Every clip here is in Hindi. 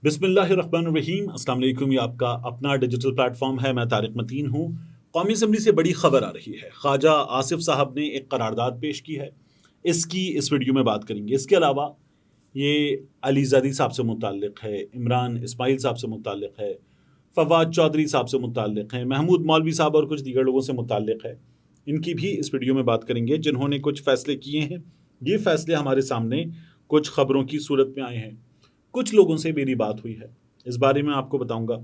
बिस्मिल्लाहिर्रहमानिर्रहीम। अस्सलाम वालेकुम। ये आपका अपना डिजिटल प्लेटफॉर्म है। मैं तारिक मतीन हूँ। कौमी असम्बली से बड़ी खबर आ रही है। ख्वाजा आसिफ साहब ने एक करारदाद पेश की है, इसकी इस वीडियो में बात करेंगे। इसके अलावा ये अली ज़ादी साहब से मुताल्लिक़ है, इमरान इस्माइल साहब से मुताल्लिक़ है, फवाद चौधरी साहब से मुताल्लिक़ है, महमूद मौलवी साहब और कुछ दीगर लोगों से मुताल्लिक़ है। इनकी भी इस वीडियो में बात करेंगे, जिन्होंने कुछ फ़ैसले किए हैं। ये फ़ैसले हमारे सामने कुछ खबरों की सूरत में आए हैं। कुछ लोगों से मेरी बात हुई है, इस बारे में आपको बताऊंगा।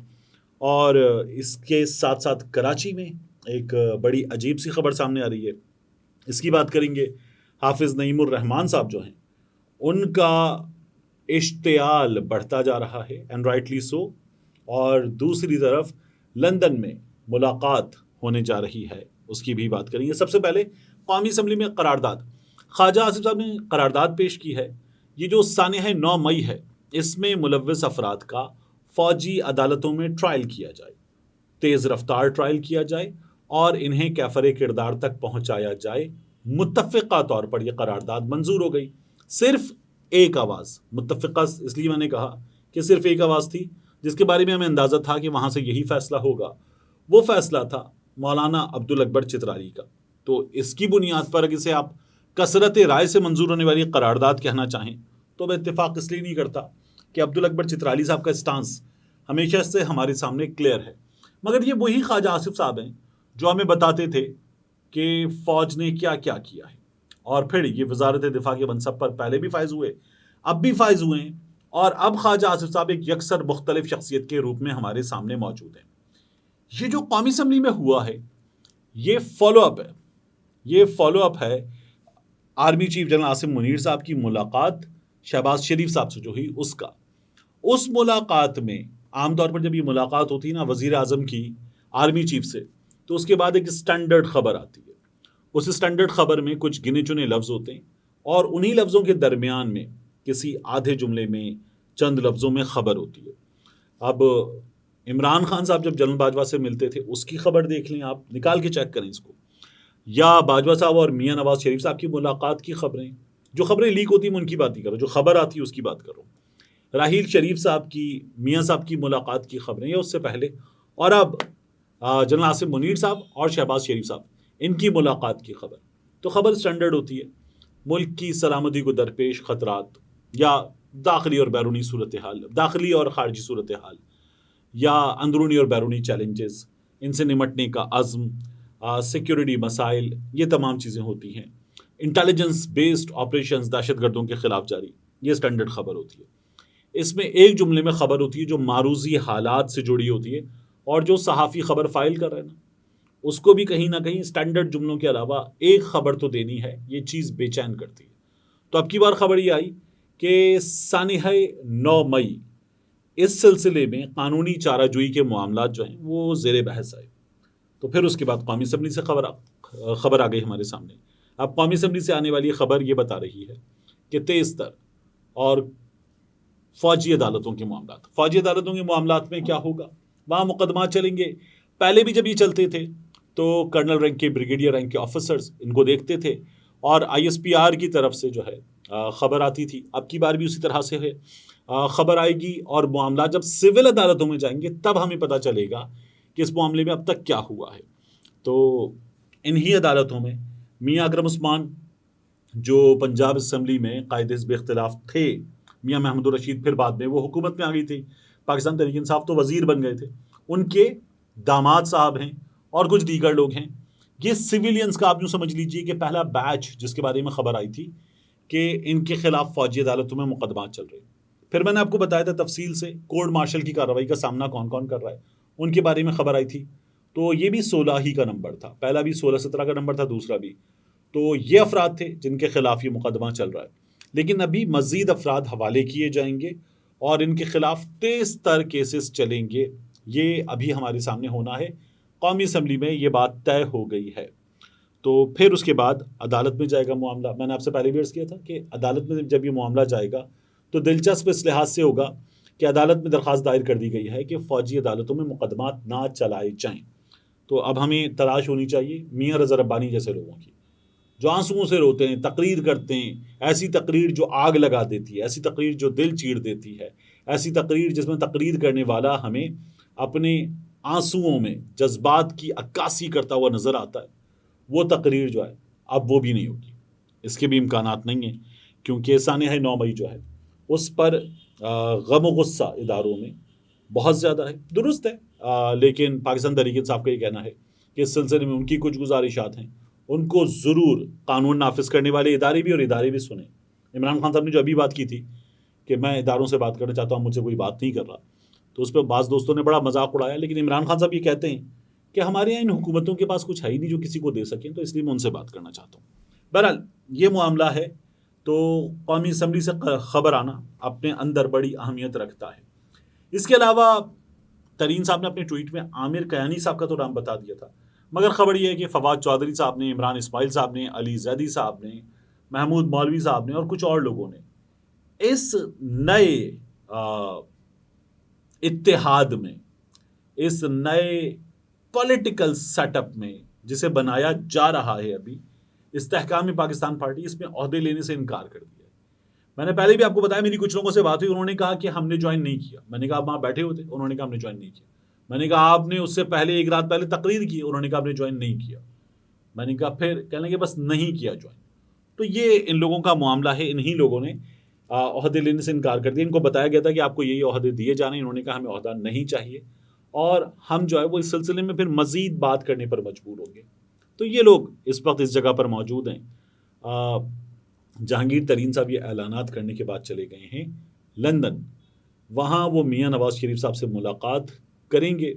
और इसके साथ साथ कराची में एक बड़ी अजीब सी खबर सामने आ रही है, इसकी बात करेंगे। हाफिज़ नईमुर रहमान साहब जो हैं, उनका इश्तियाल बढ़ता जा रहा है, एंड राइटली सो। और दूसरी तरफ लंदन में मुलाकात होने जा रही है, उसकी भी बात करेंगे। सबसे पहले कौमी असम्बली में करारदाद, ख्वाजा आसिफ साहब ने करारदाद पेश की है। ये जो सानिह 9 मई है, इसमें मुलव्वस अफराद का फ़ौजी अदालतों में ट्रायल किया जाए, तेज़ रफ्तार ट्रायल किया जाए और इन्हें कैफरे किरदार तक पहुंचाया जाए। मुत्तफ़िक़ा तौर पर यह करारदाद मंजूर हो गई। सिर्फ एक आवाज़, मुत्तफ़िक़ा इसलिए मैंने कहा कि सिर्फ एक आवाज़ थी, जिसके बारे में हमें अंदाज़ा था कि वहाँ से यही फ़ैसला होगा। वो फ़ैसला था मौलाना अब्दुल अकबर चित्राली का। तो इसकी बुनियाद पर अगर इसे आप कसरत राय से मंजूर होने वाली करारदाद कहना चाहें, तो मैं इत्तेफाक इसलिए नहीं करता कि अब्दुल अकबर चित्राली साहब का स्टांस हमेशा से हमारे सामने क्लियर है। मगर ये वही ख्वाजा आसिफ साहब हैं जो हमें बताते थे कि फ़ौज ने क्या क्या किया है, और फिर ये वजारत दिफा के मनसब पर पहले भी फायज हुए, अब भी फायज हुए हैं, और अब ख्वाजा आसिफ साहब एक यकसर मुख्तलिफ शख्सियत के रूप में हमारे सामने मौजूद हैं। ये जो कौमी असम्बली में हुआ है, ये फॉलोअप है। ये फॉलोअप है army chief general Asim Munir साहब की मुलाकात शहबाज शरीफ साहब से जो हुई, उसका। उस मुलाकात में आमतौर पर जब ये मुलाकात होती है ना वज़ीर आज़म की आर्मी चीफ से, तो उसके बाद एक स्टैंडर्ड खबर आती है। उस स्टैंडर्ड खबर में कुछ गिने चुने लफ्ज़ होते हैं, और उन्हीं लफ्ज़ों के दरमियान में किसी आधे जुमले में चंद लफ्ज़ों में खबर होती है। अब इमरान खान साहब जब जनरल बाजवा से मिलते थे, उसकी खबर देख लें, आप निकाल के चेक करें इसको, या बाजवा साहब और मियाँ नवाज शरीफ साहब की मुलाकात की खबरें। जो खबरें लीक होती हैं मैं उनकी बात नहीं कर रहा, जो खबर आती है उसकी बात कर रहा हूँ। राहील शरीफ साहब की, मियाँ साहब की मुलाकात की खबरें, या उससे पहले, और अब जनरल आसिम मुनीर साहब और शहबाज शरीफ साहब, इनकी मुलाकात की खबर। तो खबर स्टैंडर्ड होती है, मुल्क की सलामती को दरपेश ख़तरात, या दाखिली और बैरूनी सूरत हाल, दाखिली और ख़ारजी सूरत हाल, या अंदरूनी और बैरूनी चैलेंजेस, इनसे निमटने का अज़्म, सिक्योरिटी मसाइल, ये तमाम चीज़ें होती हैं। इंटेलिजेंस बेस्ड ऑपरेशंस दहशतगर्दों के ख़िलाफ़ जारी, ये स्टैंडर्ड खबर होती है। इसमें एक जुमले में खबर होती है जो मारूजी हालात से जुड़ी होती है, और जो सहाफ़ी खबर फाइल कर रहे हैं ना, उसको भी कहीं ना कहीं स्टैंडर्ड जुमलों के अलावा एक खबर तो देनी है। ये चीज़ बेचैन करती है। तो अब की बार खबर ये आई कि सानिह 9 मई, इस सिलसिले में कानूनी चाराजोई के मामला जो हैं वो ज़ेर बहस आए। तो फिर उसके बाद कौमी असम्बली से खबर आ गई हमारे सामने। अब कौमी असम्बली से आने वाली खबर ये बता रही है कि तेज़ तर और फ़ौजी अदालतों के मामलात, फ़ौजी अदालतों के मामलात में क्या होगा, वहाँ मुकदमा चलेंगे। पहले भी जब ये चलते थे तो कर्नल रैंक के, ब्रिगेडियर रैंक के ऑफिसर्स इनको देखते थे, और ISPR की तरफ से जो है ख़बर आती थी। अब की बार भी उसी तरह से है, ख़बर आएगी, और मामला जब सिविल अदालतों में जाएंगे तब हमें पता चलेगा कि इस मामले में अब तक क्या हुआ है। तो इन्हीं अदालतों में मियाँ अकरम उस्मान, जो पंजाब असम्बली में कायदे हिज़्ब इख्तिलाफ थे, मियाँ महमूद रशीद फिर बाद में वो हुकूमत में आ गई थी, पाकिस्तान तहरीक इंसाफ तो वज़ीर बन गए थे, उनके दामाद साहब हैं और कुछ दीगर लोग हैं। ये सिविलियंस का आप यूँ समझ लीजिए कि पहला बैच जिसके बारे में खबर आई थी कि इनके खिलाफ फ़ौजी अदालतों में मुकदमा चल रहे। फिर मैंने आपको बताया था तफसील से कोर्ट मार्शल की कार्रवाई का सामना कौन कौन कर रहा है, उनके बारे में खबर आई थी। तो ये भी 16 ही का नंबर था, पहला भी 16-17 का नंबर था, दूसरा भी। तो ये अफराद थे जिनके खिलाफ ये मुकदमा चल रहा है। लेकिन अभी मज़ीद अफराद हवाले किए जाएंगे और इनके खिलाफ तेज़ तर केसेस चलेंगे। ये अभी हमारे सामने होना है। कौमी असम्बली में ये बात तय हो गई है। तो फिर उसके बाद अदालत में जाएगा मामला। मैंने आपसे पहले भी अर्ज़ किया था कि अदालत में जब ये मामला जाएगा तो दिलचस्प इस लिहाज से होगा कि अदालत में दरख्वास्त दायर कर दी गई है कि फ़ौजी अदालतों में मुकदमात ना चलाए जाएँ। तो अब हमें तलाश होनी चाहिए मियाँ रज़ा रब्बानी जैसे लोगों की, जो आंसुओं से रोते हैं, तकरीर करते हैं, ऐसी तकरीर जो आग लगा देती है, ऐसी तकरीर जो दिल चीर देती है, ऐसी तकरीर जिसमें तकरीर करने वाला हमें अपने आंसुओं में जज्बात की अक्कासी करता हुआ नजर आता है, वो तकरीर जो है अब वो भी नहीं होगी। इसके भी इम्कानात नहीं है, क्योंकि सानिया 9 मई जो है उस पर गम व गुस्सा इदारों में बहुत ज़्यादा है। दुरुस्त है, लेकिन पाकिस्तान तहरीक इंसाफ का ये कहना है कि इस सिलसिले में उनकी कुछ गुजारिशात हैं, उनको ज़रूर कानून नाफिज करने वाले इदारे भी और इदारे भी सुने। इमरान खान साहब ने जो अभी बात की थी कि मैं इदारों से बात करना चाहता हूँ, मुझसे कोई बात नहीं कर रहा, तो उस पर बाज़ दोस्तों ने बड़ा मजाक उड़ाया, लेकिन इमरान खान साहब ये कहते हैं कि हमारे यहाँ इन हुकूमतों के पास कुछ है ही नहीं जो किसी को दे सकें, तो इसलिए मैं उनसे बात करना चाहता हूँ। बहरहाल ये मामला है, तो कौमी असम्बली से खबर आना अपने अंदर बड़ी अहमियत रखता है। इसके अलावा तरीन साहब ने अपने ट्वीट में आमिर कयानी साहब का तो नाम बता दिया था, मगर खबर यह है कि फवाद चौधरी साहब ने, इमरान इस्माइल साहब ने, अली जैदी साहब ने, महमूद मौलवी साहब ने और कुछ और लोगों ने इस नए इत्तेहाद में, इस नए पॉलिटिकल सेटअप में जिसे बनाया जा रहा है अभी, इस्तेहकाम पाकिस्तान पार्टी, इसमें ओहदे लेने से इनकार कर दिया है। मैंने पहले भी आपको बताया, मेरी कुछ लोगों से बात हुई, उन्होंने कहा कि हमने ज्वाइन नहीं किया। मैंने कहा आप वहाँ बैठे होते, उन्होंने कहा हमने ज्वाइन नहीं किया। मैंने कहा आपने उससे पहले एक रात पहले तकरीर की, उन्होंने कहा आपने ज्वाइन नहीं किया। मैंने कहा फिर, कहने के बस नहीं किया ज्वाइन। तो ये इन लोगों का मामला है। इन्हीं लोगों ने ओहदे लेने से इनकार कर दिया। इनको बताया गया था कि आपको यही ओहदे दिए जाने, इन्होंने कहा हमें ओहदा नहीं चाहिए, और हम जो है वो इस सिलसिले में फिर मजीद बात करने पर मजबूर होंगे। तो ये लोग इस वक्त इस जगह पर मौजूद हैं। जहांगीर तरीन साहब ये ऐलानात करने के बाद चले गए हैं लंदन। वहाँ वो मियाँ नवाज शरीफ साहब से मुलाकात करेंगे,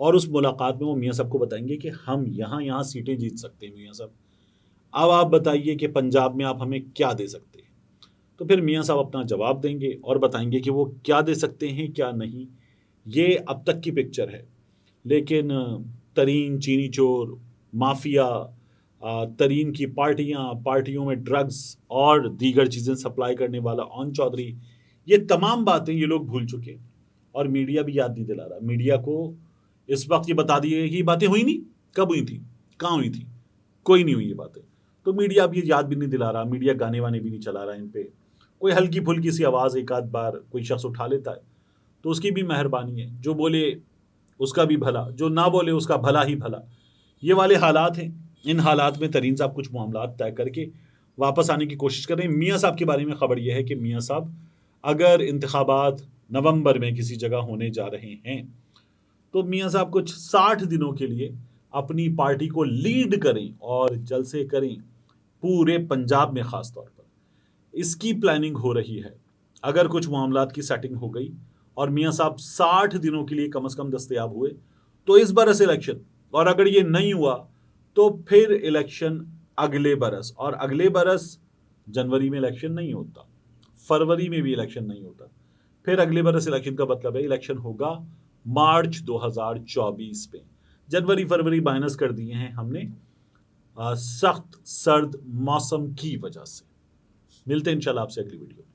और उस मुलाकात में वो मियाँ साहब को बताएंगे कि हम यहाँ सीटें जीत सकते हैं। मियाँ साहब अब आप बताइए कि पंजाब में आप हमें क्या दे सकते हैं। तो फिर मियाँ साहब अपना जवाब देंगे और बताएंगे कि वो क्या दे सकते हैं क्या नहीं। ये अब तक की पिक्चर है, लेकिन तरीन चीनी चोर, माफिया, तरीन की पार्टियों में ड्रग्स और दीगर चीज़ें सप्लाई करने वाला ओन चौधरी, ये तमाम बातें ये लोग भूल चुके हैं, और मीडिया भी याद नहीं दिला रहा। मीडिया को इस वक्त ये बता दिए कि ये बातें हुई नहीं, कब हुई थी, कहाँ हुई थी, कोई नहीं हुई ये बातें। तो मीडिया अब ये याद भी नहीं दिला रहा, मीडिया गाने वाने भी नहीं चला रहा इन पे। कोई हल्की फुल्की सी आवाज़ एक आध बार कोई शख्स उठा लेता है तो उसकी भी मेहरबानी है, जो बोले उसका भी भला, जो ना बोले उसका भला ही भला। ये वाले हालात हैं। इन हालात में तरीन साहब कुछ मामला तय करके वापस आने की कोशिश कर रहे हैं। मियाँ साहब के बारे में खबर यह है कि मियाँ साहब अगर इंतखाबात नवंबर में किसी जगह होने जा रहे हैं, तो मियाँ साहब कुछ 60 दिनों के लिए अपनी पार्टी को लीड करें और जलसे करें पूरे पंजाब में। ख़ास तौर पर इसकी प्लानिंग हो रही है। अगर कुछ मामलात की सेटिंग हो गई और मियाँ साहब 60 दिनों के लिए कम से कम दस्तयाब हुए, तो इस बरस इलेक्शन, और अगर ये नहीं हुआ तो फिर इलेक्शन अगले बरस, और अगले बरस जनवरी में इलेक्शन नहीं होता, फरवरी में भी इलेक्शन नहीं होता, फिर अगले बरस इलेक्शन का मतलब है इलेक्शन होगा मार्च 2024 में। जनवरी फरवरी माइनस कर दिए हैं हमने सख्त सर्द मौसम की वजह से। मिलते हैं इंशाल्लाह आपसे अगली वीडियो में।